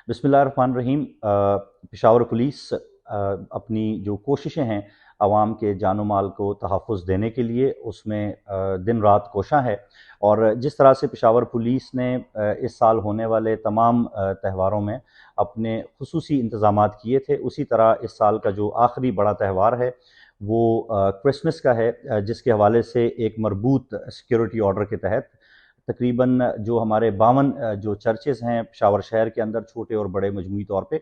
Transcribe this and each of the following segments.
बिस्मिल्लाहिर्रहमानिर्रहीम। पेशावर पुलिस अपनी जो कोशिशें हैं आवाम के जान व माल को तहफ़्फ़ुज़ देने के लिए, उसमें दिन रात कोशां है। और जिस तरह से पेशावर पुलिस ने इस साल होने वाले तमाम त्योहारों में अपने ख़ुसूसी इंतज़ामात किए थे, उसी तरह इस साल का जो आखिरी बड़ा त्यौहार है वो क्रिसमस का है, जिसके हवाले से एक मरबूत सिक्योरिटी ऑर्डर के तहत तकरीबन जो हमारे 52 जो चर्चेज़ हैं पेशावर शहर के अंदर, छोटे और बड़े मजमूई तौर पे,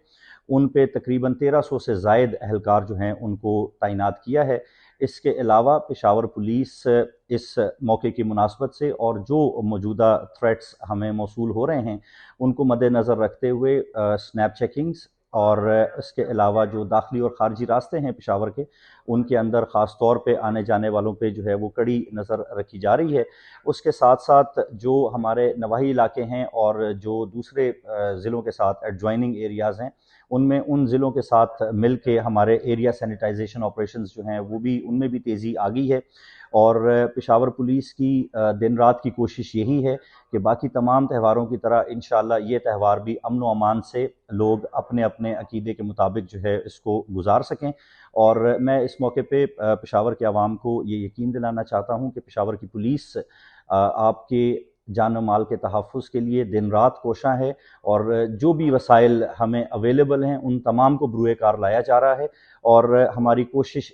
उन पे तकरीबन 1300 से ज़ायद अहलकार जो हैं उनको तैनात किया है। इसके अलावा पेशावर पुलिस इस मौके की मुनासबत से और जो मौजूदा थ्रेट्स हमें मौसूल हो रहे हैं उनको मद्देनज़र रखते हुए स्नैप चेकिंग्स और इसके अलावा जो दाखिली और ख़ारजी रास्ते हैं पेशावर के, उनके अंदर ख़ास तौर पे आने जाने वालों पे जो है वो कड़ी नज़र रखी जा रही है। उसके साथ साथ जो हमारे नवाही इलाके हैं और जो दूसरे ज़िलों के साथ एडजॉइनिंग एरियाज़ हैं, उनमें उन ज़िलों के साथ मिल के हमारे एरिया सैनिटाइजेशन ऑपरेशंस जो हैं वो भी, उनमें भी तेज़ी आ गई है। और पेशावर पुलिस की दिन रात की कोशिश यही है कि बाकी तमाम त्योहारों की तरह इंशाअल्लाह ये त्यौहार भी अमन व अमान से लोग अपने अपने अकीदे के मुताबिक जो है इसको गुजार सकें। और मैं इस मौके पे पेशावर के अवाम को ये यकीन दिलाना चाहता हूँ कि पेशावर की पुलिस आपके जान व माल के तहफ़्फ़ुज़ के लिए दिन रात कोशां है, और जो भी वसाइल हमें अवेलेबल हैं उन तमाम को बरूए कार लाया जा रहा है। और हमारी कोशिश